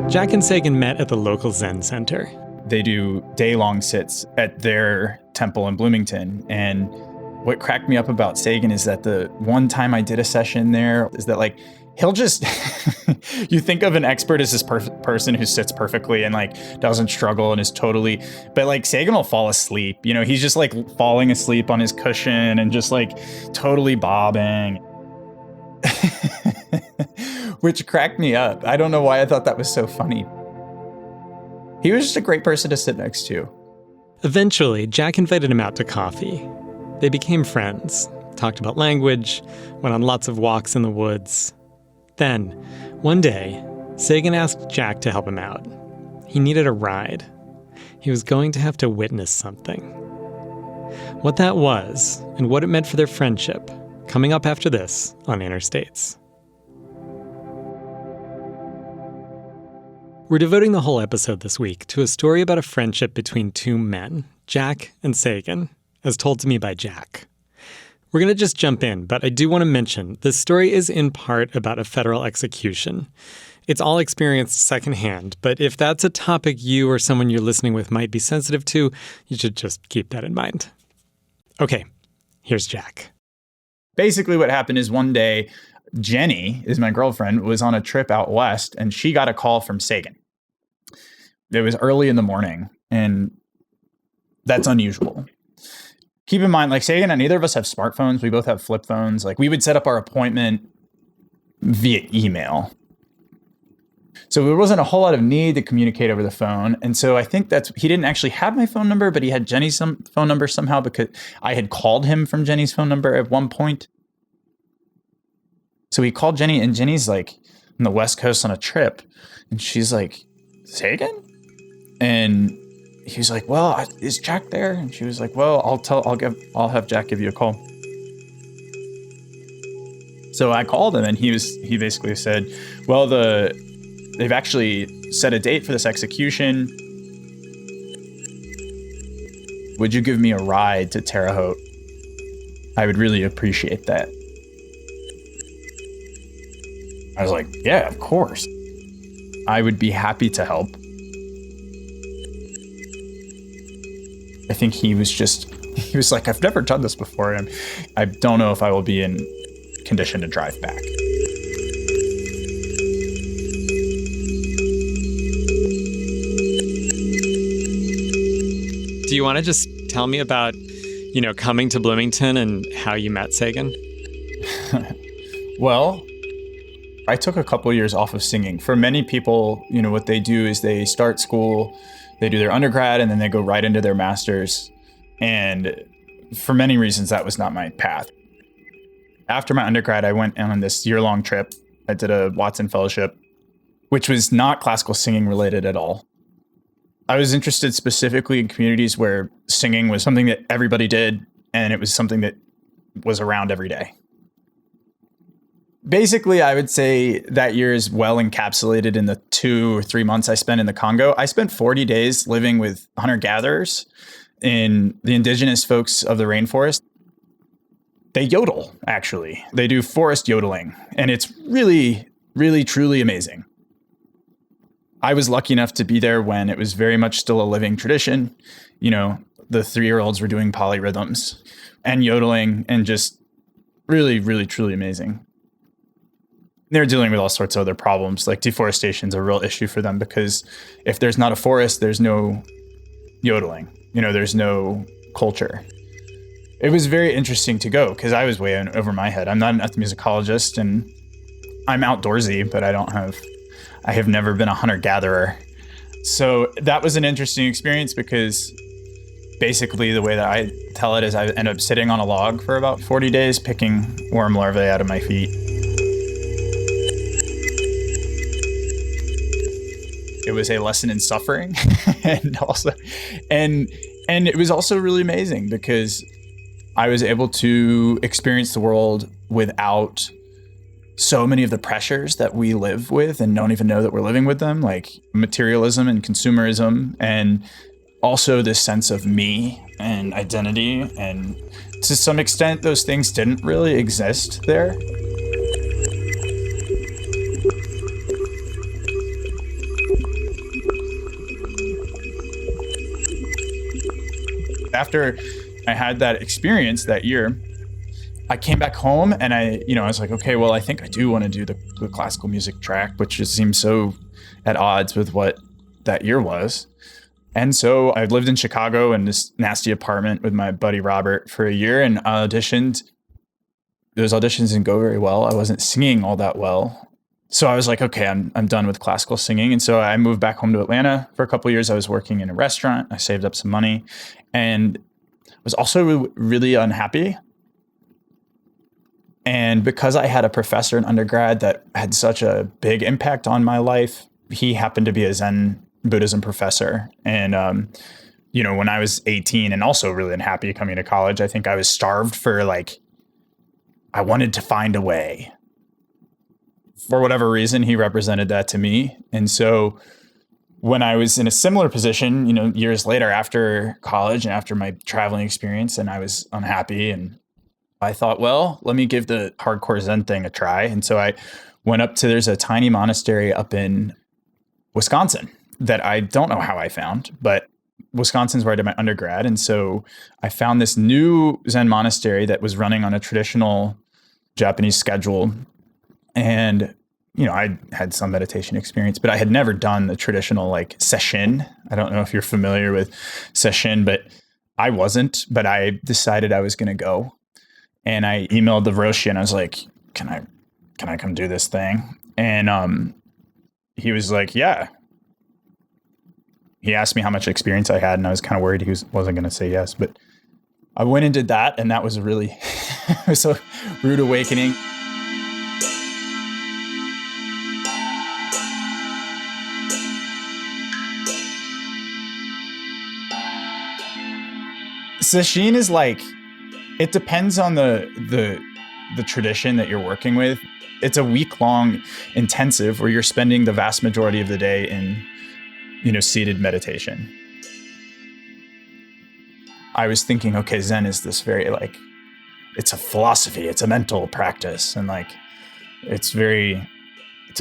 Jack and Seigen met at the local Zen center. They do day-long sits at their temple in Bloomington. And what cracked me up about Seigen is that the one time I did a session there is that, like, he'll just, you think of an expert as this person who sits perfectly and, like, doesn't struggle and is totally, but, like, Seigen will fall asleep. You know, he's just, like, falling asleep on his cushion and just, like, totally bobbing. Which cracked me up. I don't know why I thought that was so funny. He was just a great person to sit next to. Eventually, Jack invited him out to coffee. They became friends, talked about language, went on lots of walks in the woods. Then, one day, Seigen asked Jack to help him out. He needed a ride. He was going to have to witness something. What that was, and what it meant for their friendship, coming up after this on Interstates. We're devoting the whole episode this week to a story about a friendship between two men, Jack and Seigen, as told to me by Jack. We're going to just jump in, but I do want to mention this story is in part about a federal execution. It's all experienced secondhand, but if that's a topic you or someone you're listening with might be sensitive to, you should just keep that in mind. Okay, here's Jack. Basically what happened is one day, Jenny, is my girlfriend, was on a trip out west, and she got a call from Seigen. It was early in the morning, and that's unusual. Keep in mind, like, Seigen and neither of us have smartphones. We both have flip phones. Like, we would set up our appointment via email. So there wasn't a whole lot of need to communicate over the phone. And so I think he didn't actually have my phone number, but he had Jenny's phone number somehow because I had called him from Jenny's phone number at one point. So he called Jenny, and Jenny's, like, on the West Coast on a trip. And she's like, Seigen? And he was like, well, is Jack there? And she was like, well, I'll have Jack give you a call. So I called him, and he basically said, well, they've actually set a date for this execution. Would you give me a ride to Terre Haute? I would really appreciate that. I was like, yeah, of course. I would be happy to help. I think he was like, I've never done this before, and I don't know if I will be in condition to drive back. Do you want to just tell me about, coming to Bloomington and how you met Seigen? Well, I took a couple years off of singing. For many people, what they do is they start school, they do their undergrad, and then they go right into their master's. And for many reasons, that was not my path. After my undergrad, I went on this year-long trip. I did a Watson Fellowship, which was not classical singing related at all. I was interested specifically in communities where singing was something that everybody did, and it was something that was around every day. Basically, I would say that year is well encapsulated in the 2 or 3 months I spent in the Congo. I spent 40 days living with hunter-gatherers in the indigenous folks of the rainforest. They yodel, actually. They do forest yodeling, and it's really, really, truly amazing. I was lucky enough to be there when it was very much still a living tradition. The 3-year-olds were doing polyrhythms and yodeling, and just really, really, truly amazing. They're dealing with all sorts of other problems, like deforestation is a real issue for them, because if there's not a forest, there's no yodeling. There's no culture. It was very interesting to go because I was way over my head. I'm not an ethnomusicologist, and I'm outdoorsy, but I have never been a hunter-gatherer. So that was an interesting experience because basically the way that I tell it is I ended up sitting on a log for about 40 days picking worm larvae out of my feet. It was a lesson in suffering and it was also really amazing because I was able to experience the world without so many of the pressures that we live with and don't even know that we're living with them, like materialism and consumerism, and also this sense of me and identity. And to some extent, those things didn't really exist there. After I had that experience that year, I came back home and I was like, okay, well, I think I do want to do the classical music track, which just seems so at odds with what that year was. And so I lived in Chicago in this nasty apartment with my buddy Robert for a year and auditioned. Those auditions didn't go very well. I wasn't singing all that well. So I was like, okay, I'm done with classical singing. And so I moved back home to Atlanta for a couple of years. I was working in a restaurant. I saved up some money and was also really unhappy. And because I had a professor in undergrad that had such a big impact on my life, he happened to be a Zen Buddhism professor. And, when I was 18 and also really unhappy coming to college, I think I was starved for I wanted to find a way. For whatever reason, he represented that to me. And so when I was in a similar position, years later after college and after my traveling experience, and I was unhappy, and I thought, well, let me give the hardcore Zen thing a try. And so I went up to, there's a tiny monastery up in Wisconsin that I don't know how I found, but Wisconsin's where I did my undergrad. And so I found this new Zen monastery that was running on a traditional Japanese schedule. And, I had some meditation experience, but I had never done the traditional sesshin. I don't know if you're familiar with sesshin, but I wasn't, but I decided I was going to go. And I emailed the Roshi and I was like, can I come do this thing? And he was like, yeah. He asked me how much experience I had, and I was kind of worried he wasn't going to say yes. But I went and did that, and that was it was a rude awakening. Sesshin is it depends on the tradition that you're working with. It's a week-long intensive where you're spending the vast majority of the day in, seated meditation. I was thinking, okay, Zen is this very it's a philosophy, it's a mental practice, and it's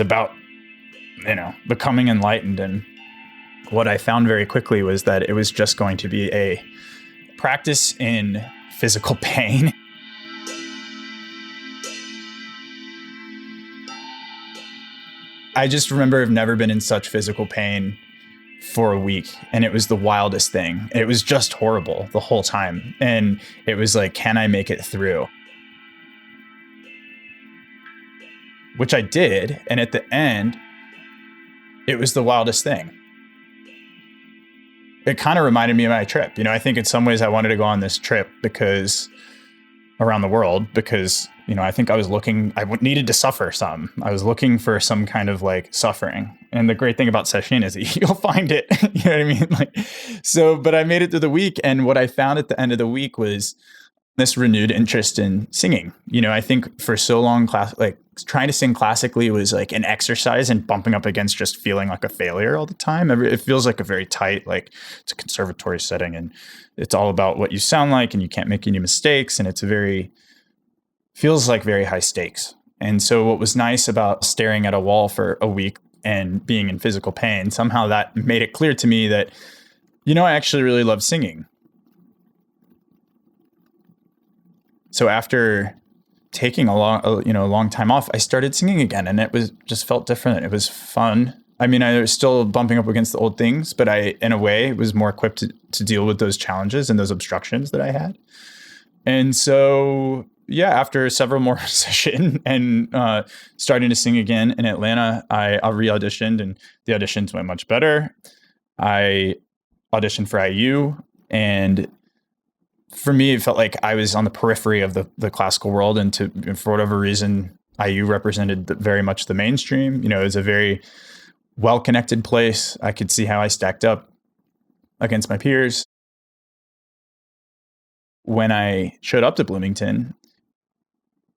about, becoming enlightened. And what I found very quickly was that it was just going to be a practice in physical pain. I just remember I've never been in such physical pain for a week, and it was the wildest thing. It was just horrible the whole time. And it was can I make it through? Which I did. And at the end, it was the wildest thing. It kind of reminded me of my trip. I think in some ways I wanted to go on this trip around the world because, I think I needed to suffer some. I was looking for some kind of suffering. And the great thing about sesshin is that you'll find it. You know what I mean? But I made it through the week. And what I found at the end of the week was this renewed interest in singing. I think for so long, trying to sing classically was an exercise and bumping up against just feeling like a failure all the time. It feels like a very tight, it's a conservatory setting, and it's all about what you sound like, and you can't make any mistakes. And feels like very high stakes. And so what was nice about staring at a wall for a week and being in physical pain, somehow that made it clear to me that, I actually really love singing. So after taking a long time off, I started singing again, and it just felt different. It was fun. I mean, I was still bumping up against the old things, but I, in a way, was more equipped to deal with those challenges and those obstructions that I had. And so, yeah, after several more sessions and starting to sing again in Atlanta, I re-auditioned, and the auditions went much better. I auditioned for IU, and for me, it felt like I was on the periphery of the classical world, and for whatever reason, IU represented very much the mainstream. It was a very well-connected place. I could see how I stacked up against my peers. When I showed up to Bloomington,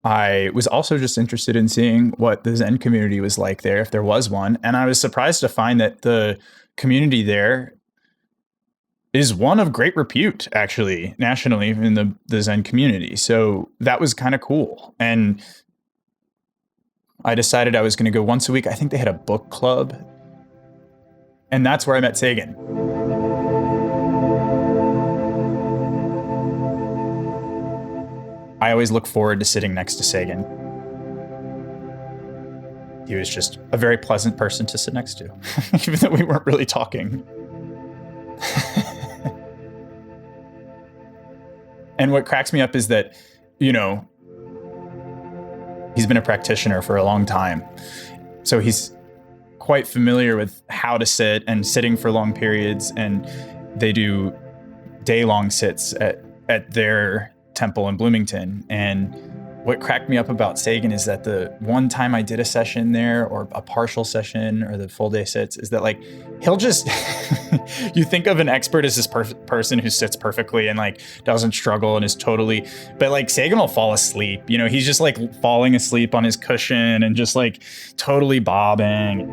I was also just interested in seeing what the Zen community was like there, if there was one. And I was surprised to find that the community there is one of great repute, actually, nationally in the Zen community. So that was kind of cool. And I decided I was going to go once a week. I think they had a book club. And that's where I met Seigen. I always look forward to sitting next to Seigen. He was just a very pleasant person to sit next to, even though we weren't really talking. And what cracks me up is that, you know, he's been a practitioner for a long time. So he's quite familiar with how to sit and sitting for long periods. And they do day-long sits at their temple in Bloomington. And what cracked me up about Seigen is that the one time I did a session there, or a partial session, or the full day sits, is that like he'll just you think of an expert as this person who sits perfectly and like doesn't struggle and is totally, but like Seigen will fall asleep. You know, he's just like falling asleep on his cushion and just like totally bobbing.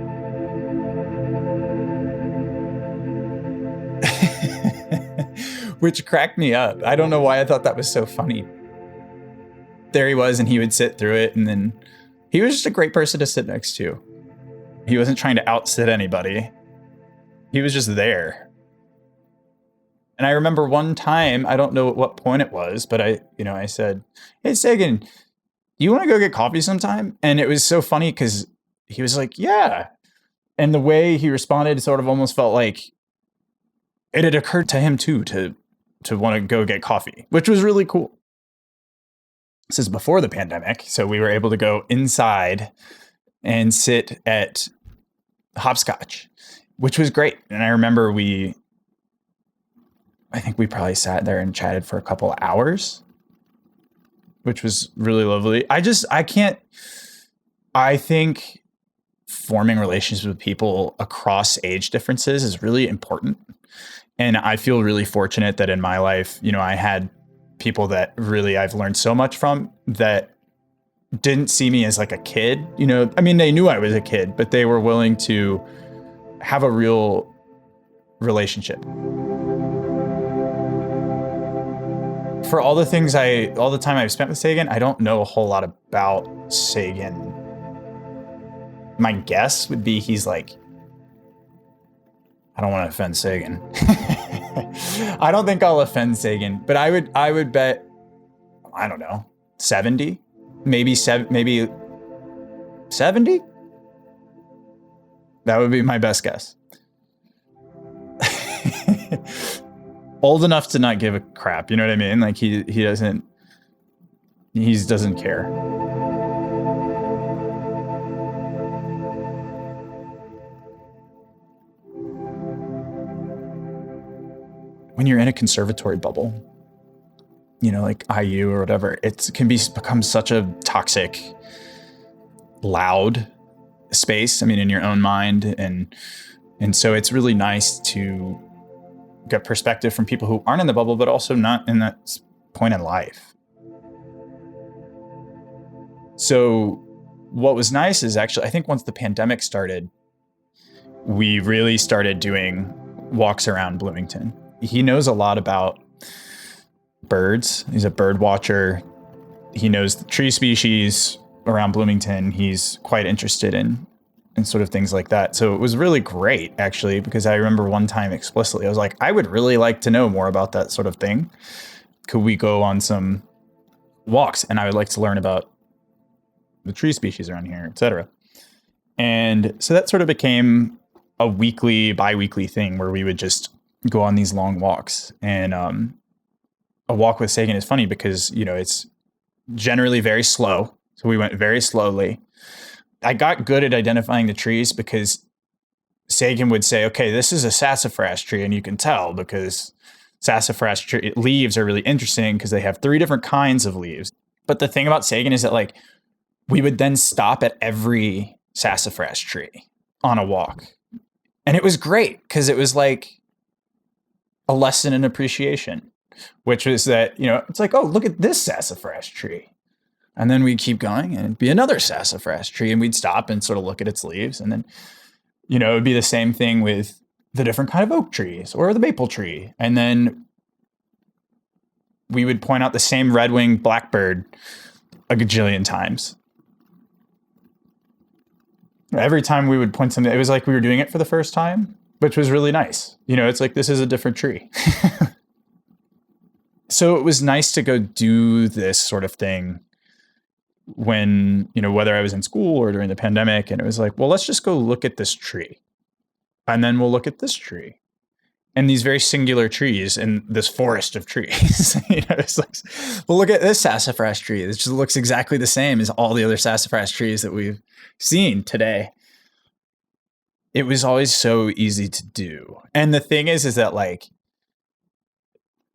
Which cracked me up. I don't know why I thought that was so funny. There he was, and he would sit through it, and then he was just a great person to sit next to. He wasn't trying to outsit anybody. He was just there. And I remember one time, I don't know at what point it was, but I said, "Hey, Seigen, you want to go get coffee sometime?" And it was so funny because he was like, "Yeah." And the way he responded sort of almost felt like it had occurred to him too to want to go get coffee, which was really cool. This is before the pandemic, so we were able to go inside and sit at Hopscotch, which was great. And I remember I think we probably sat there and chatted for a couple of hours, which was really lovely. I think forming relationships with people across age differences is really important. And I feel really fortunate that in my life, you know, I had people that really I've learned so much from that didn't see me as like a kid. You know, I mean, they knew I was a kid, but they were willing to have a real relationship. For all the time I've spent with Seigen, I don't know a whole lot about Seigen. My guess would be he's like, I don't want to offend Seigen. I don't think I'll offend Seigen, but I would bet, I don't know, 70, maybe 70. That would be my best guess. Old enough to not give a crap, you know what I mean? Like he doesn't care. When you're in a conservatory bubble, you know, like IU or whatever, it can become such a toxic, loud space. I mean, in your own mind. And so it's really nice to get perspective from people who aren't in the bubble, but also not in that point in life. So what was nice is actually, I think once the pandemic started, we really started doing walks around Bloomington. He knows a lot about birds. He's a bird watcher. He knows the tree species around Bloomington. He's quite interested in sort of things like that. So it was really great, actually, because I remember one time explicitly, I was like, I would really like to know more about that sort of thing. Could we go on some walks? And I would like to learn about the tree species around here, et cetera. And so that sort of became a bi-weekly thing where we would just go on these long walks. And a walk with Seigen is funny because, you know, it's generally very slow. So we went very slowly. I got good at identifying the trees because Seigen would say, okay, this is a sassafras tree. And you can tell because sassafras tree leaves are really interesting because they have 3 different kinds of leaves. But the thing about Seigen is that like we would then stop at every sassafras tree on a walk. And it was great because it was like a lesson in appreciation, which was that, you know, it's like, oh, look at this sassafras tree. And then we'd keep going and it'd be another sassafras tree and we'd stop and sort of look at its leaves. And then, you know, it would be the same thing with the different kind of oak trees or the maple tree. And then we would point out the same red-winged blackbird a gajillion times. Every time we would point something, it was like we were doing it for the first time, which was really nice. You know, it's like, this is a different tree. So it was nice to go do this sort of thing when, whether I was in school or during the pandemic, and it was like, well, let's just go look at this tree. And then we'll look at this tree. And these very singular trees in this forest of trees. It's like, well, look at this sassafras tree. It just looks exactly the same as all the other sassafras trees that we've seen today. It was always so easy to do. And the thing is that like,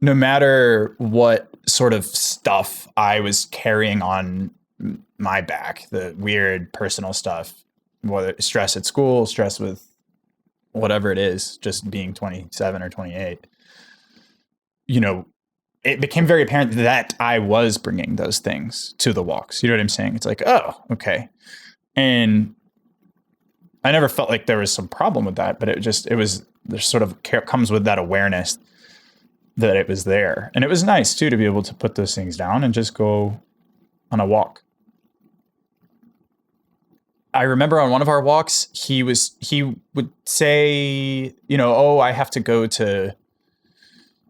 no matter what sort of stuff I was carrying on my back, the weird personal stuff, whether stress at school, stress with whatever it is, just being 27 or 28, it became very apparent that I was bringing those things to the walks. You know what I'm saying? It's like, oh, okay. And I never felt like there was some problem with that, but there sort of comes with that awareness that it was there. And it was nice too, to be able to put those things down and just go on a walk. I remember on one of our walks, he would say, oh, I have to go to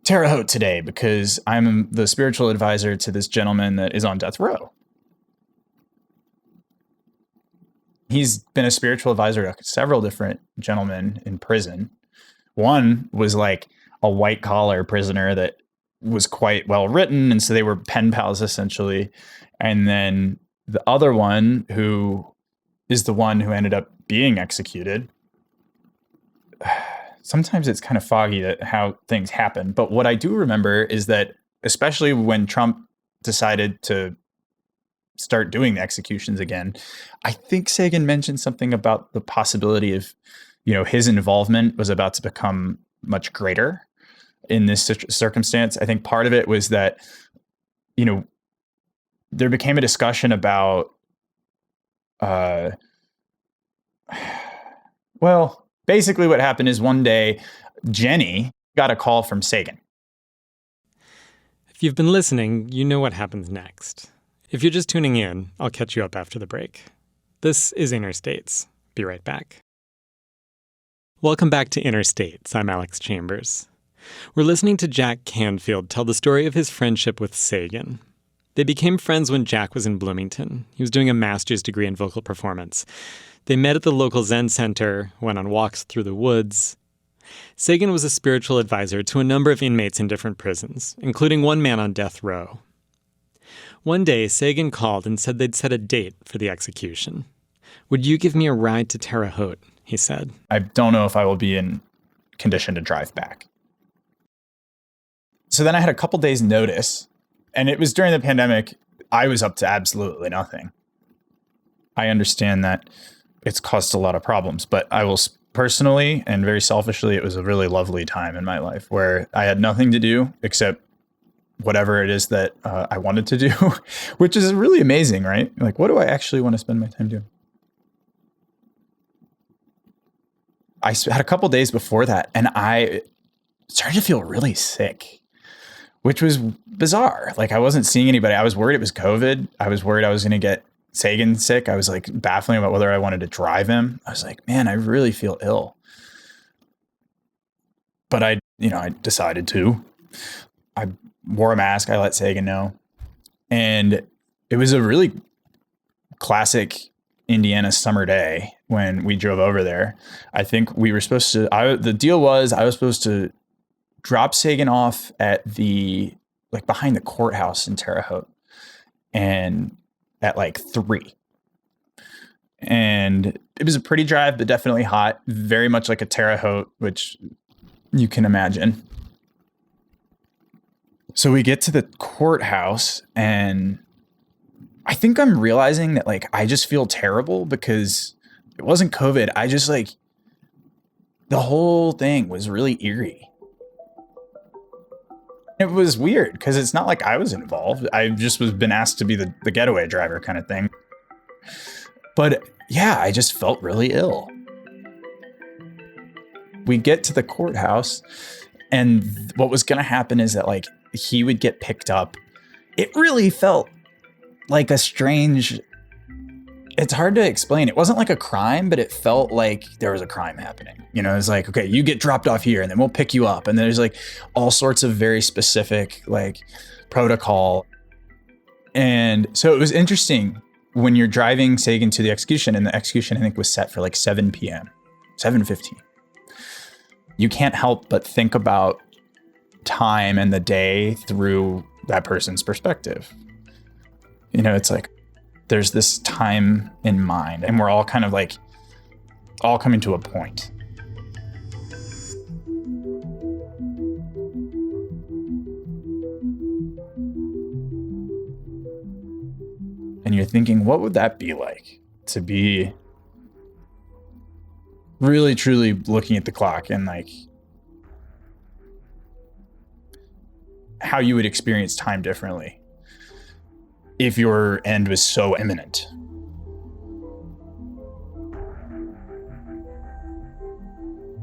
Terre Haute today because I'm the spiritual advisor to this gentleman that is on death row. He's been a spiritual advisor to several different gentlemen in prison. One was like a white collar prisoner that was quite well written. And so they were pen pals essentially. And then the other one, who is the one who ended up being executed. Sometimes it's kind of foggy that how things happen. But what I do remember is that, especially when Trump decided to start doing the executions again, I think Seigen mentioned something about the possibility of, his involvement was about to become much greater in this circumstance. I think part of it was that, there became a discussion about, well, basically what happened is one day Jenny got a call from Seigen. If you've been listening, you know what happens next. If you're just tuning in, I'll catch you up after the break. This is Interstates. Be right back. Welcome back to Interstates. I'm Alex Chambers. We're listening to Jack Canfield tell the story of his friendship with Seigen. They became friends when Jack was in Bloomington. He was doing a master's degree in vocal performance. They met at the local Zen center, went on walks through the woods. Seigen was a spiritual advisor to a number of inmates in different prisons, including one man on death row. One day, Seigen called and said they'd set a date for the execution. "Would you give me a ride to Terre Haute?" he said. I don't know if I will be in condition to drive back. So then I had a couple days notice, and it was during the pandemic. I was up to absolutely nothing. I understand that it's caused a lot of problems, but I will personally and very selfishly, it was a really lovely time in my life where I had nothing to do except whatever it is that I wanted to do, which is really amazing, right? Like, what do I actually want to spend my time doing? I had a couple days before that, and I started to feel really sick, which was bizarre. Like, I wasn't seeing anybody. I was worried it was COVID. I was worried I was going to get Seigen sick. I was like baffling about whether I wanted to drive him. I was like, man, I really feel ill. But I decided to. I wore a mask. I let Seigen know. And it was a really classic Indiana summer day when we drove over there. I think we were supposed to, the deal was I was supposed to drop Seigen off at behind the courthouse in Terre Haute, and at 3. And it was a pretty drive, but definitely hot, very much like a Terre Haute, which you can imagine. So we get to the courthouse, and I think I'm realizing that I just feel terrible because it wasn't COVID. I just the whole thing was really eerie. It was weird because it's not like I was involved. I just was been asked to be the getaway driver kind of thing. But yeah, I just felt really ill. We get to the courthouse, and what was going to happen is that he would get picked up. It really felt like a strange it's hard to explain. It wasn't like a crime, but it felt like there was a crime happening. You know, it's like, okay, you get dropped off here and then we'll pick you up. And there's like all sorts of very specific like protocol. And so it was interesting when you're driving Seigen to the execution, and the execution I think was set for like 7 p.m., 7:15. You can't help but think about time and the day through that person's perspective. You know, it's like there's this time in mind, and we're all kind of like all coming to a point. And you're thinking, what would that be like to be really, truly looking at the clock and like how you would experience time differently if your end was so imminent.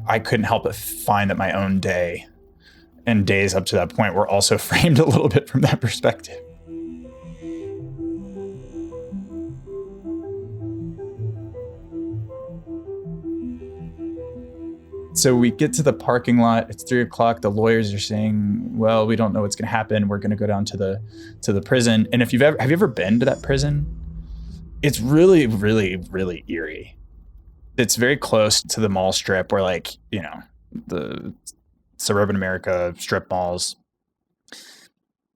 I couldn't help but find that my own day and days up to that point were also framed a little bit from that perspective. So we get to the parking lot. It's 3:00. The lawyers are saying, "Well, we don't know what's going to happen. We're going to go down to the prison." And have you ever been to that prison? It's really, really, really eerie. It's very close to the mall strip, where like, you know, the suburban America strip malls.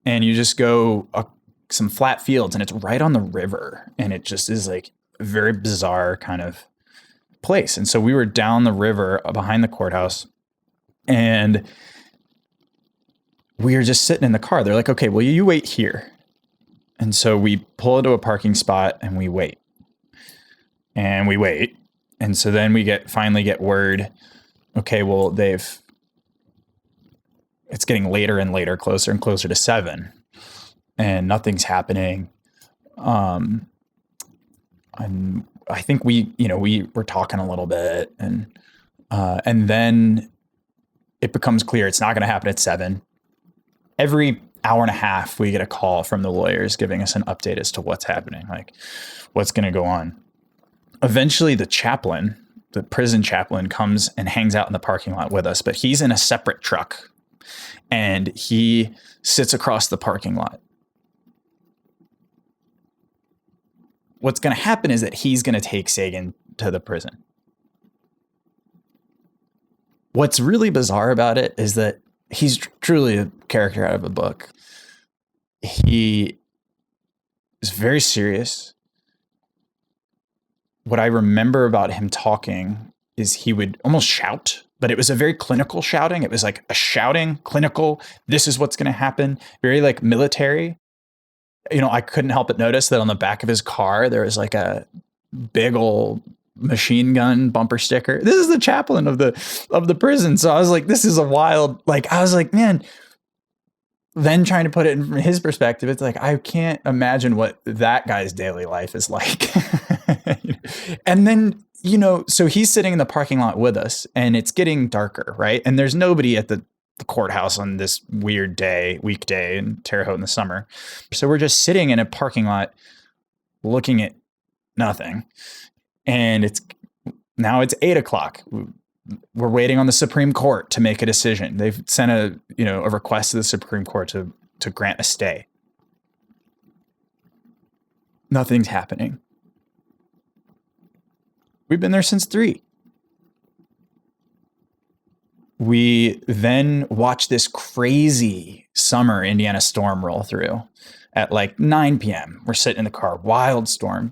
And you just go some flat fields, and it's right on the river, and it just is like a very bizarre kind of place. And so we were down the river behind the courthouse, and we were just sitting in the car. They're like, "Okay, well, you wait here." And so we pull into a parking spot and we wait. And we wait. And so then we finally get word, okay, well, it's getting later and later, closer and closer to 7, and nothing's happening. And I think we were talking a little bit, and then it becomes clear it's not going to happen at 7. Every hour and a half, we get a call from the lawyers giving us an update as to what's happening, like what's going to go on. Eventually, the prison chaplain comes and hangs out in the parking lot with us, but he's in a separate truck, and he sits across the parking lot. What's going to happen is that he's going to take Seigen to the prison. What's really bizarre about it is that he's truly a character out of a book. He is very serious. What I remember about him talking is he would almost shout, but it was a very clinical shouting. It was like a shouting, clinical, this is what's going to happen, very like military. You know, I couldn't help but notice that on the back of his car, there was like a big old machine gun bumper sticker. This is the chaplain of the prison. So I was like, this is a wild, like, I was like, man, then trying to put it in his perspective, it's like, I can't imagine what that guy's daily life is like. And then, you know, so he's sitting in the parking lot with us, and it's getting darker, right? And there's nobody at the courthouse on this weird weekday in Terre Haute in the summer. So we're just sitting in a parking lot looking at nothing. And it's 8:00. We're waiting on the Supreme Court to make a decision. They've sent a request to the Supreme Court to grant a stay. Nothing's happening. We've been there since 3. We then watch this crazy summer Indiana storm roll through at like 9 p.m. We're sitting in the car, wild storm.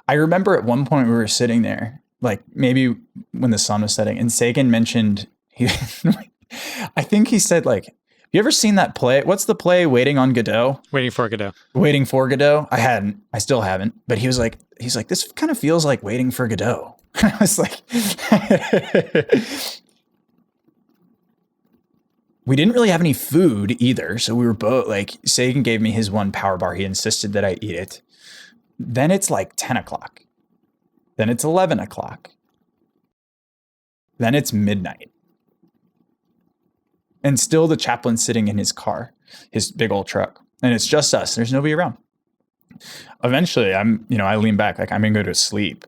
I remember at one point we were sitting there, like maybe when the sun was setting, and Seigen mentioned, I think he said, like, you ever seen that play? What's the play, Waiting on Godot? Waiting for Godot. Waiting for Godot? I still haven't. But he's like, this kind of feels like Waiting for Godot. I was like, we didn't really have any food either. So we were both like, Seigen gave me his one power bar. He insisted that I eat it. Then it's like 10 o'clock. Then it's 11 o'clock. Then it's midnight. And still the chaplain's sitting in his car, his big old truck. And it's just us. There's nobody around. Eventually, I lean back, like, I'm going to go to sleep.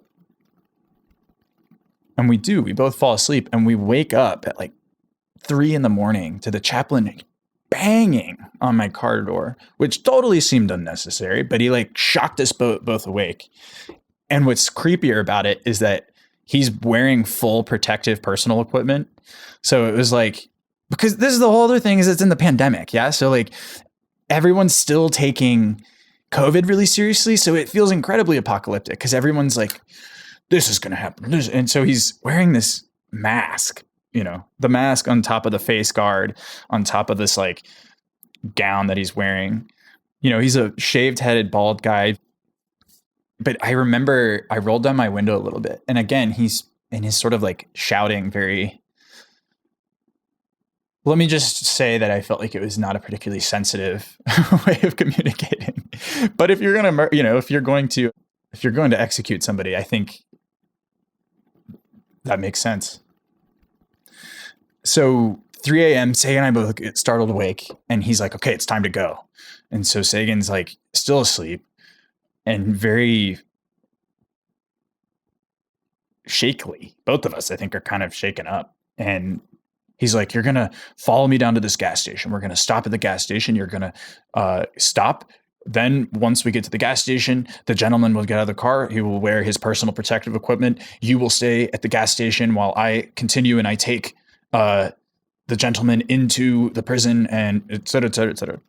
And we both fall asleep, and we wake up at like 3 a.m. to the chaplain banging on my car door, which totally seemed unnecessary, but he like shocked us both awake. And what's creepier about it is that he's wearing full protective personal equipment. So it was like, because this is the whole other thing, is it's in the pandemic. Yeah. So like everyone's still taking COVID really seriously. So it feels incredibly apocalyptic because everyone's like, this is going to happen. And so he's wearing this mask, the mask on top of the face guard, on top of this like gown that he's wearing. He's a shaved headed bald guy. But I remember I rolled down my window a little bit. And again, he's in his sort of like shouting very, let me just say that I felt like it was not a particularly sensitive way of communicating. But if you're going to, if you're going to execute somebody, I think that makes sense. So 3 a.m., Seigen and I both get startled awake, and he's like, okay, it's time to go. And so Seigen's like still asleep and very shakily. Both of us, I think, are kind of shaken up. And he's like, you're going to follow me down to this gas station. We're going to stop at the gas station. You're going to stop. Then once we get to the gas station, the gentleman will get out of the car. He will wear his personal protective equipment. You will stay at the gas station while I continue and I take the gentleman into the prison, and et cetera, et cetera, et cetera.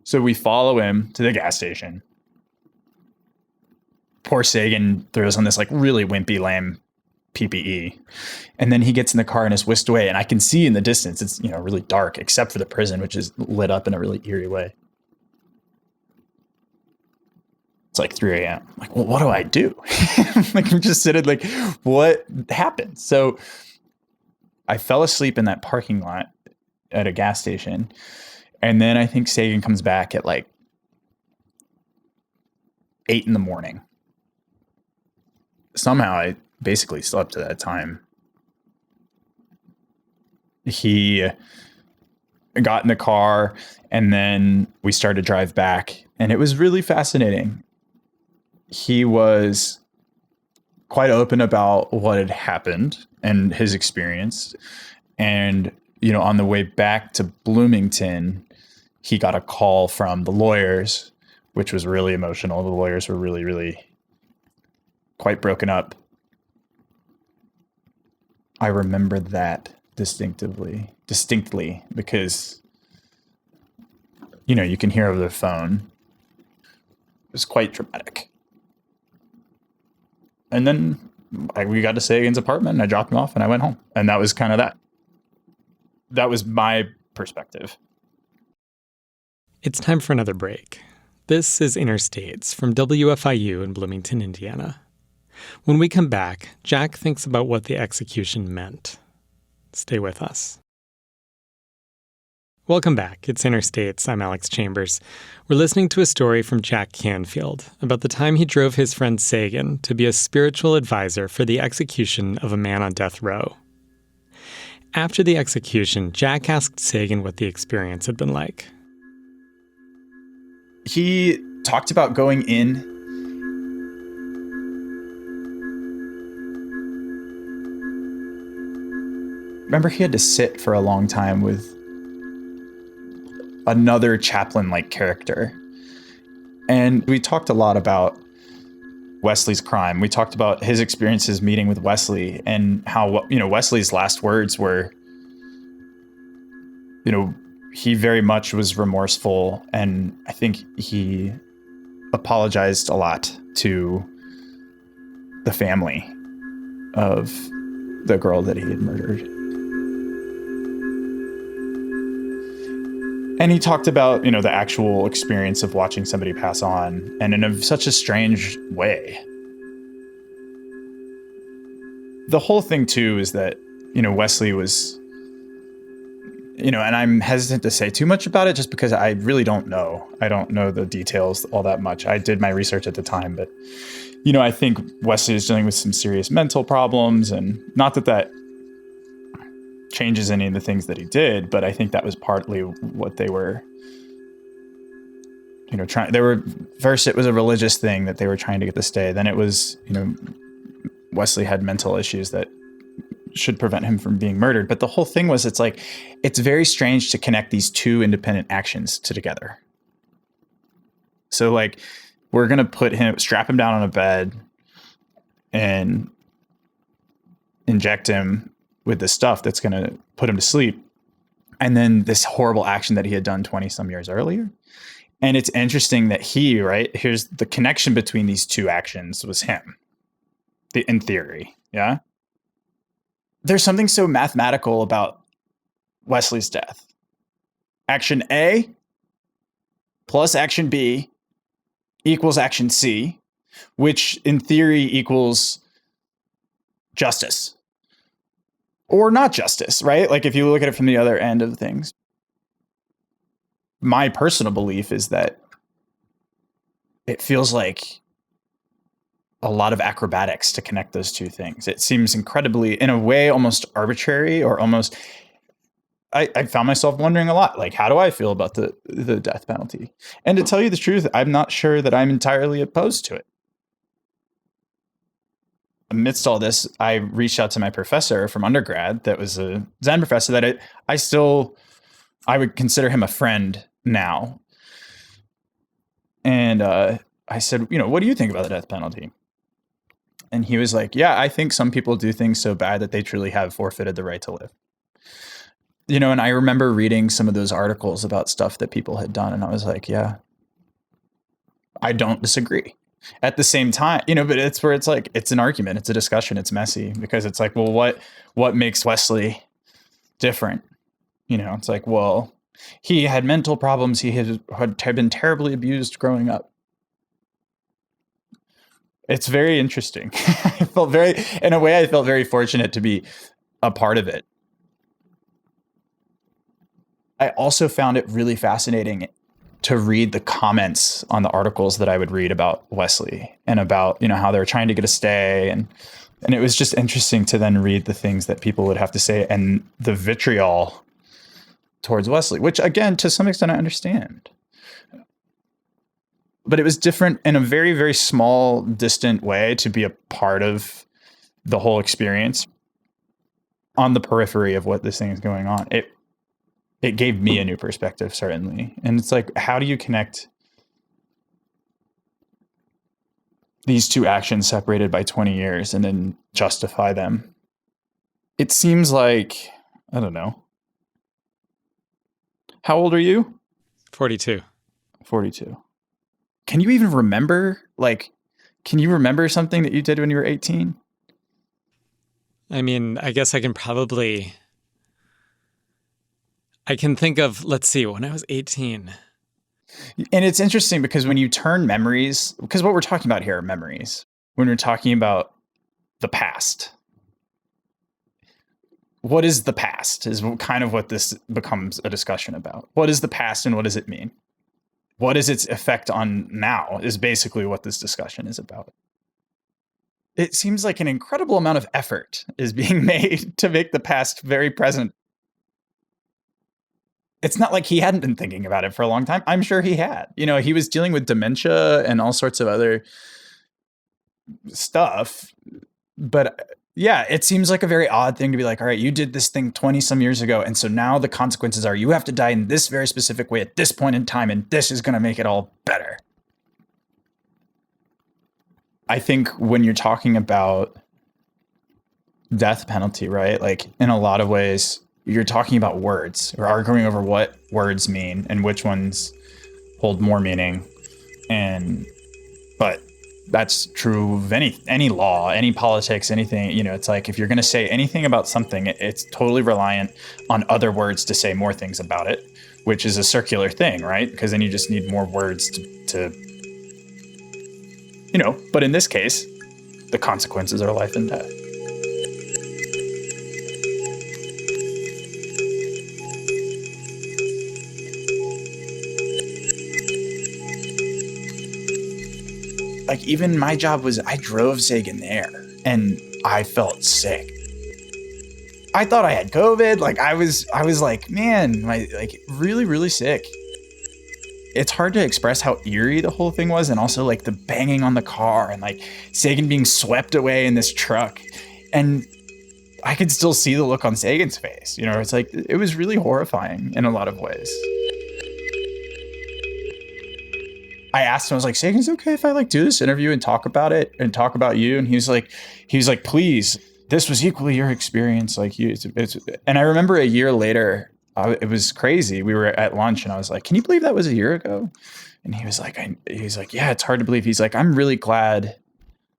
So we follow him to the gas station. Poor Seigen throws on this like really wimpy, lame PPE. And then he gets in the car and is whisked away. And I can see in the distance, it's, really dark, except for the prison, which is lit up in a really eerie way. It's like 3 a.m. I'm like, well, what do I do? Like, I'm just sitting like, what happened? So I fell asleep in that parking lot at a gas station. And then I think Seigen comes back at like 8 a.m. Somehow I basically slept at that time. He got in the car, and then we started to drive back, and it was really fascinating. He was quite open about what had happened and his experience. And, on the way back to Bloomington, he got a call from the lawyers, which was really emotional. The lawyers were really, really quite broken up. I remember that distinctly, because, you can hear over the phone. It was quite dramatic. And then we got to Seigen's apartment, and I dropped him off, and I went home. And that was kind of that. That was my perspective. It's time for another break. This is Interstates from WFIU in Bloomington, Indiana. When we come back, Jack thinks about what the execution meant. Stay with us. Welcome back. It's Interstates. I'm Alex Chambers. We're listening to a story from Jack Canfield about the time he drove his friend Seigen to be a spiritual advisor for the execution of a man on death row. After the execution, Jack asked Seigen what the experience had been like. He talked about going in. Remember, he had to sit for a long time with another chaplain-like character. And we talked a lot about Wesley's crime. We talked about his experiences meeting with Wesley, and how, Wesley's last words were, he very much was remorseful. And I think he apologized a lot to the family of the girl that he had murdered. And he talked about, the actual experience of watching somebody pass on, and in such a strange way. The whole thing, too, is that, Wesley was, and I'm hesitant to say too much about it just because I really don't know. I don't know the details all that much. I did my research at the time, but, I think Wesley is dealing with some serious mental problems, and not that changes any of the things that he did, but I think that was partly what they were trying, first it was a religious thing that they were trying to get to stay. Then it was, Wesley had mental issues that should prevent him from being murdered. But the whole thing was, it's very strange to connect these two independent actions together. So like, we're going to strap him down on a bed and inject him with this stuff that's going to put him to sleep. And then this horrible action that he had done 20 some years earlier. And it's interesting that here's the connection between these two actions was him, in theory. Yeah. There's something so mathematical about Wesley's death. Action A plus action B equals action C, which in theory equals justice. Or not justice, right? Like if you look at it from the other end of things. My personal belief is that it feels like a lot of acrobatics to connect those two things. It seems incredibly, in a way, almost arbitrary, or almost, I found myself wondering a lot, like, how do I feel about the death penalty? And to tell you the truth, I'm not sure that I'm entirely opposed to it. Amidst all this, I reached out to my professor from undergrad that was a Zen professor that I would consider him a friend now. And I said, what do you think about the death penalty? And he was like, yeah, I think some people do things so bad that they truly have forfeited the right to live. And I remember reading some of those articles about stuff that people had done. And I was like, yeah, I don't disagree. At the same time, but it's where it's like, it's an argument, it's a discussion, it's messy, because it's like, well, what makes Wesley different? It's like, well, he had mental problems. He had been terribly abused growing up. It's very interesting. In a way, I felt very fortunate to be a part of it. I also found it really fascinating to read the comments on the articles that I would read about Wesley and about, how they were trying to get a stay. And it was just interesting to then read the things that people would have to say and the vitriol towards Wesley, which again, to some extent I understand. But it was different in a very, very small, distant way to be a part of the whole experience on the periphery of what this thing is going on. It gave me a new perspective, certainly. And it's like, how do you connect these two actions separated by 20 years and then justify them? It seems like, I don't know. How old are you? 42. 42. Can you even remember, can you remember something that you did when you were 18? I mean, I guess I can think of, let's see, when I was 18. And it's interesting because when you turn memories, because what we're talking about here are memories. When we're talking about the past, what is the past is kind of what this becomes a discussion about. What is the past and what does it mean? What is its effect on now is basically what this discussion is about. It seems like an incredible amount of effort is being made to make the past very present. It's not like he hadn't been thinking about it for a long time. I'm sure he had. He was dealing with dementia and all sorts of other stuff. But yeah, it seems like a very odd thing to be like, all right, you did this thing 20 some years ago. And so now the consequences are you have to die in this very specific way at this point in time. And this is going to make it all better. I think when you're talking about death penalty, right? Like in a lot of ways, you're talking about words. We're arguing over what words mean and which ones hold more meaning. But that's true of any law, any politics, anything. It's like if you're going to say anything about something, it's totally reliant on other words to say more things about it, which is a circular thing, right? Because then you just need more words to but in this case, the consequences are life and death. Like even my job was I drove Seigen there and I felt sick. I thought I had COVID. Like I was like, man, really, really sick. it's hard to express how eerie the whole thing was. And also like the banging on the car and like Seigen being swept away in this truck. And I could still see the look on Seigen's face. It's like, it was really horrifying in a lot of ways. I asked him, I was like, Seigen, is it okay if I like do this interview and talk about it and talk about you? And he was like, please, this was equally your experience. Like and I remember a year later, it was crazy. We were at lunch and I was like, can you believe that was a year ago? And he was like, yeah, it's hard to believe. He's like, I'm really glad.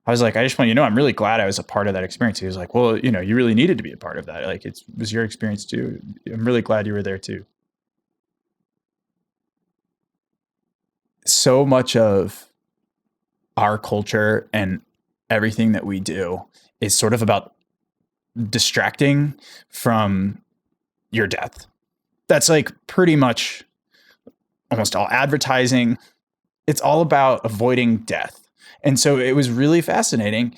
I was like, I just want you to know, I'm really glad I was a part of that experience. He was like, well, you really needed to be a part of that. Like it was your experience too. I'm really glad you were there too. So much of our culture and everything that we do is sort of about distracting from your death. That's like pretty much almost all advertising. It's all about avoiding death. And so it was really fascinating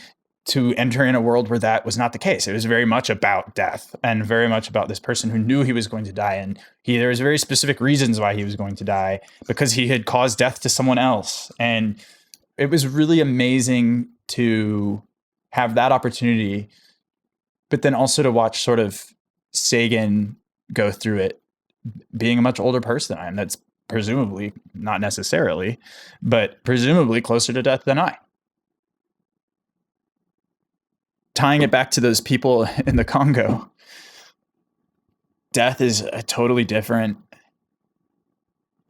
to enter in a world where that was not the case. It was very much about death and very much about this person who knew he was going to die. And there was very specific reasons why he was going to die, because he had caused death to someone else. And it was really amazing to have that opportunity, but then also to watch sort of Seigen go through it, being a much older person than I am. That's presumably, not necessarily, but presumably closer to death than I. Tying it back to those people in the Congo, death is a totally different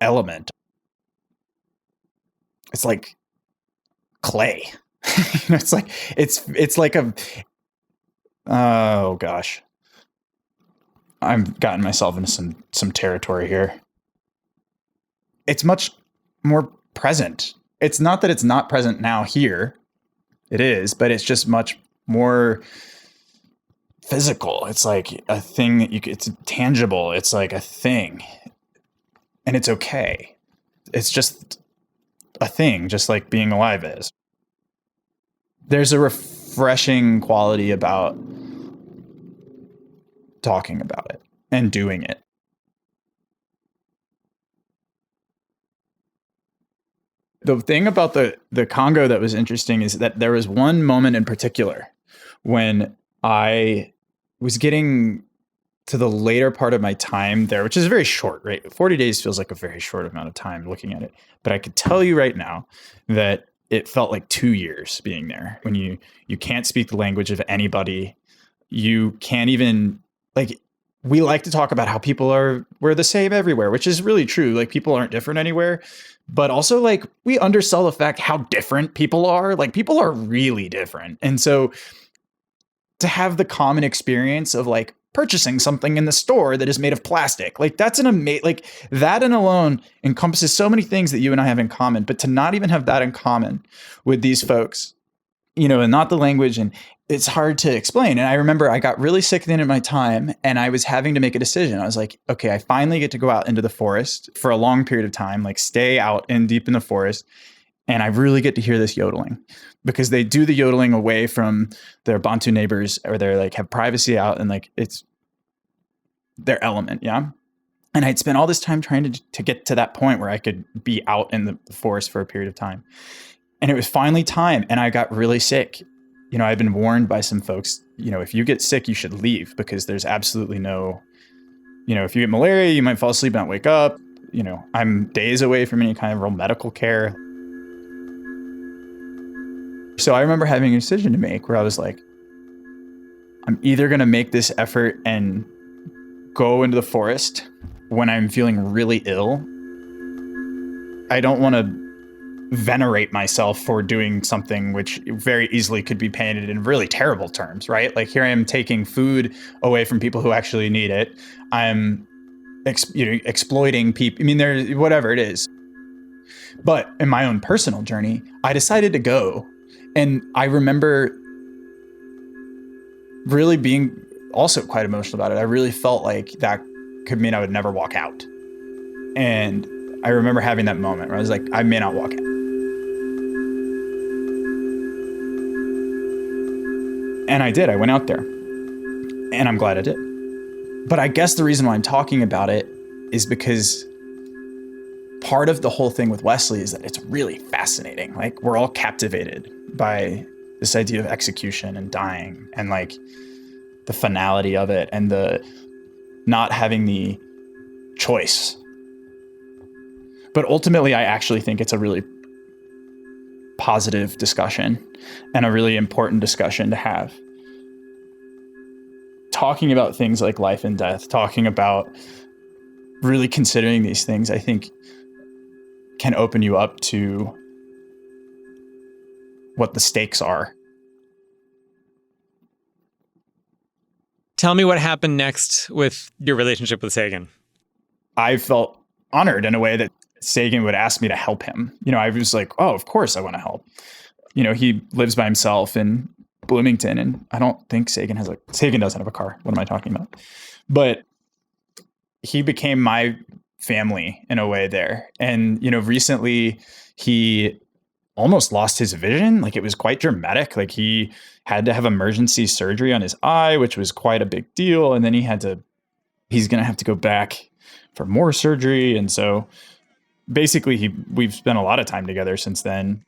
element. It's like clay. It's like oh gosh. I've gotten myself into some territory here. It's much more present. It's not that it's not present now here. It is, but it's just much more physical. It's like a thing that it's tangible. It's like a thing. And it's okay. It's just a thing, just like being alive is. There's a refreshing quality about talking about it and doing it. The thing about the Congo that was interesting is that there was one moment in particular when I was getting to the later part of my time there, which is very short, right? 40 days feels like a very short amount of time looking at it. But I could tell you right now that it felt like 2 years being there. When you can't speak the language of anybody, you can't even, like, we like to talk about how we're the same everywhere, which is really true. Like, people aren't different anywhere. But also, like, we undersell the fact how different people are. Like, people are really different. And so to have the common experience of like purchasing something in the store that is made of plastic, like that's like that in alone encompasses so many things that you and I have in common. But to not even have that in common with these folks, and not the language, and it's hard to explain. And I remember I got really sick at the end of my time and I was having to make a decision. I was like, okay, I finally get to go out into the forest for a long period of time, like stay out and deep in the forest. And I really get to hear this yodeling, because they do the yodeling away from their Bantu neighbors, or they're like have privacy out, and like it's their element. Yeah. And I'd spent all this time trying to get to that point where I could be out in the forest for a period of time. And it was finally time. And I got really sick. I've been warned by some folks, if you get sick, you should leave, because there's absolutely no, if you get malaria, you might fall asleep and not wake up. I'm days away from any kind of real medical care. So I remember having a decision to make where I was like, I'm either going to make this effort and go into the forest when I'm feeling really ill. I don't want to venerate myself for doing something which very easily could be painted in really terrible terms, right? Like, here I am taking food away from people who actually need it. I'm exploiting people. I mean, there's whatever it is. But in my own personal journey, I decided to go. And I remember really being also quite emotional about it. I really felt like that could mean I would never walk out. And I remember having that moment where I was like, I may not walk out. And I did. I went out there. And I'm glad I did. But I guess the reason why I'm talking about it is because part of the whole thing with Wesley is that it's really fascinating. Like, we're all captivated by this idea of execution and dying and like the finality of it and the not having the choice. But ultimately, I actually think it's a really positive discussion and a really important discussion to have. Talking about things like life and death, talking about really considering these things, I think can open you up to what the stakes are. Tell me what happened next with your relationship with Seigen. I felt honored in a way that Seigen would ask me to help him. I was like, oh, of course I want to help. He lives by himself in Bloomington, and I don't think Seigen doesn't have a car. What am I talking about? But he became my family in a way there. And, recently he almost lost his vision. Like, it was quite dramatic. Like, he had to have emergency surgery on his eye, which was quite a big deal. And then he's going to have to go back for more surgery. And so basically we've spent a lot of time together since then.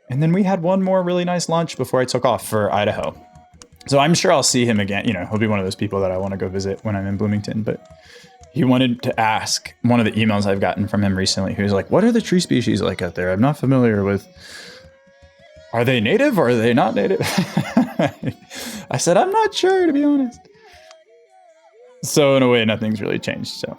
And then we had one more really nice lunch before I took off for Idaho. So I'm sure I'll see him again. He'll be one of those people that I want to go visit when I'm in Bloomington. But he wanted to ask, one of the emails I've gotten from him recently, he was like, what are the tree species like out there? I'm not familiar with. Are they native or are they not native? I said, I'm not sure, to be honest. So in a way, nothing's really changed. So.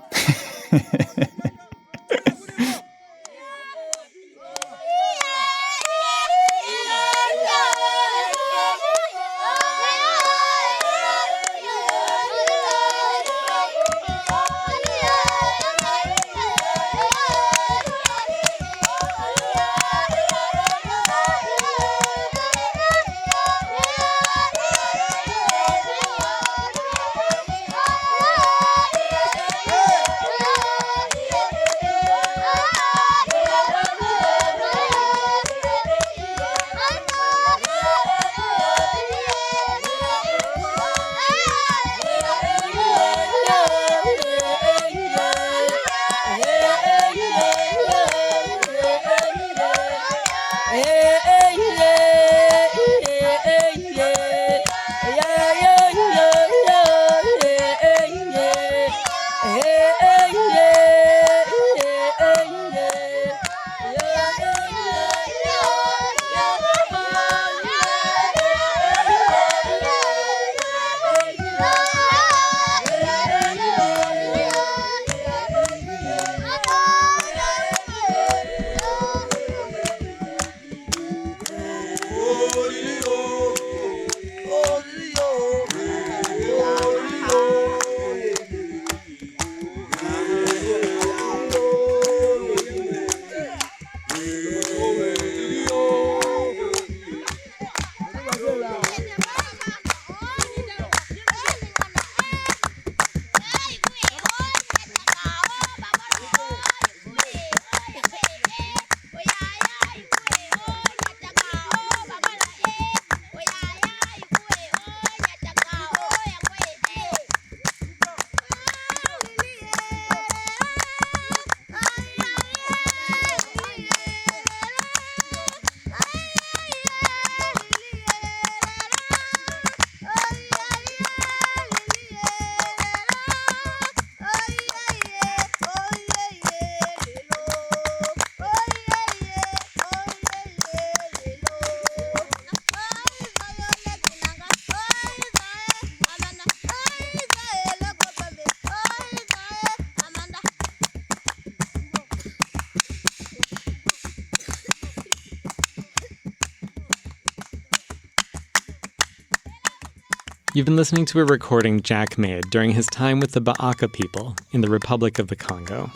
You've been listening to a recording Jack made during his time with the Ba'aka people in the Republic of the Congo.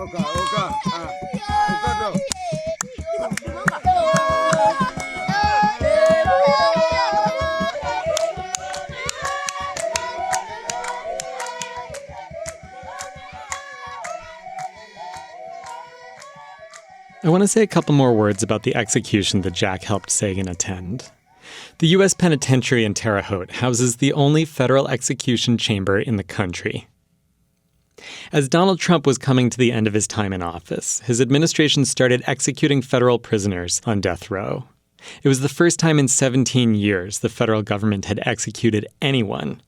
I want to say a couple more words about the execution that Jack helped Seigen attend. The U.S. Penitentiary in Terre Haute houses the only federal execution chamber in the country. As Donald Trump was coming to the end of his time in office, his administration started executing federal prisoners on death row. It was the first time in 17 years the federal government had executed anyone.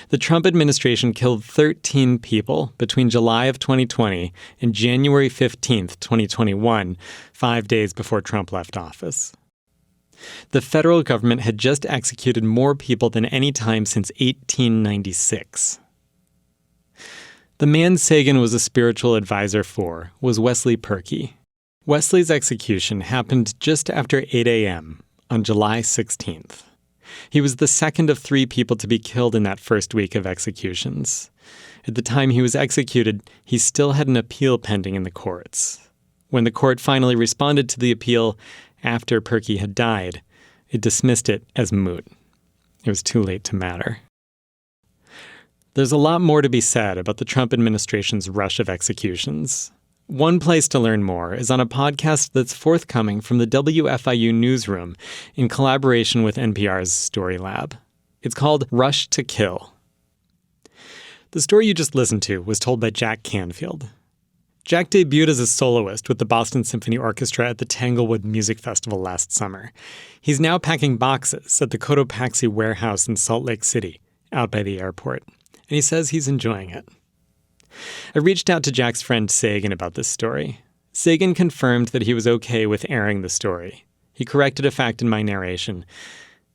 The Trump administration killed 13 people between July of 2020 and January 15th, 2021, 5 days before Trump left office. The federal government had just executed more people than any time since 1896. The man Seigen was a spiritual advisor for was Wesley Perky. Wesley's execution happened just after 8 a.m. on July 16th. He was the second of 3 people to be killed in that first week of executions. At the time he was executed, he still had an appeal pending in the courts. When the court finally responded to the appeal after Perky had died, it dismissed it as moot. It was too late to matter. There's a lot more to be said about the Trump administration's rush of executions. One place to learn more is on a podcast that's forthcoming from the WFIU newsroom in collaboration with NPR's Story Lab. It's called Rush to Kill. The story you just listened to was told by Jack Canfield. Jack debuted as a soloist with the Boston Symphony Orchestra at the Tanglewood Music Festival last summer. He's now packing boxes at the Cotopaxi warehouse in Salt Lake City, out by the airport. And he says he's enjoying it. I reached out to Jack's friend Seigen about this story. Seigen confirmed that he was okay with airing the story. He corrected a fact in my narration,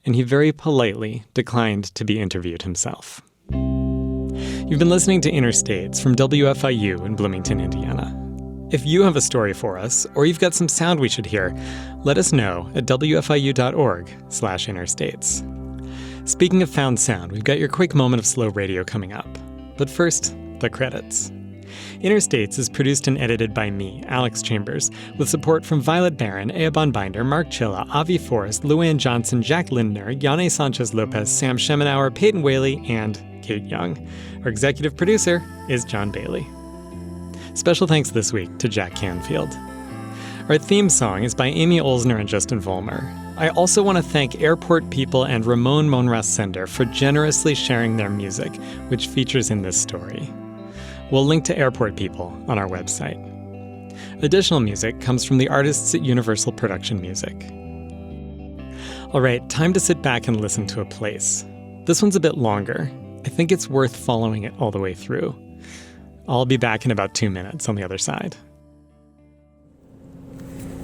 and he very politely declined to be interviewed himself. You've been listening to Interstates from WFIU in Bloomington, Indiana. If you have a story for us, or you've got some sound we should hear, let us know at wfiu.org/interstates. Speaking of found sound, we've got your quick moment of slow radio coming up. But first, the credits. Interstates is produced and edited by me, Alex Chambers, with support from Violet Barron, Eobon Binder, Mark Chilla, Avi Forrest, Luann Johnson, Jack Lindner, Yane Sanchez-Lopez, Sam Schemenauer, Peyton Whaley, and Kate Young. Our executive producer is John Bailey. Special thanks this week to Jack Canfield. Our theme song is by Amy Olsner and Justin Vollmer. I also want to thank Airport People and Ramon Monras Sender for generously sharing their music, which features in this story. We'll link to Airport People on our website. Additional music comes from the artists at Universal Production Music. All right, time to sit back and listen to a place. This one's a bit longer. I think it's worth following it all the way through. I'll be back in about 2 minutes on the other side.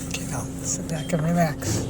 Okay, now sit back and relax.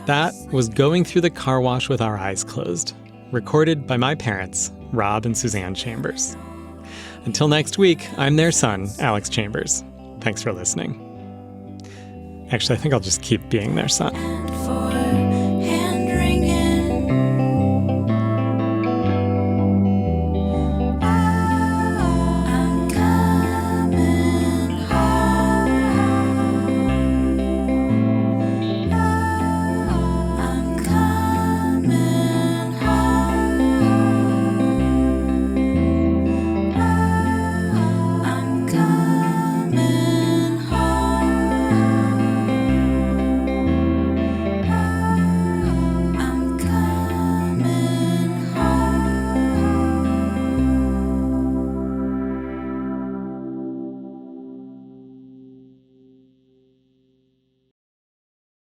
That was Going Through the Car Wash with Our Eyes Closed, recorded by my parents, Rob and Suzanne Chambers. Until next week, I'm their son, Alex Chambers. Thanks for listening. Actually, I think I'll just keep being their son.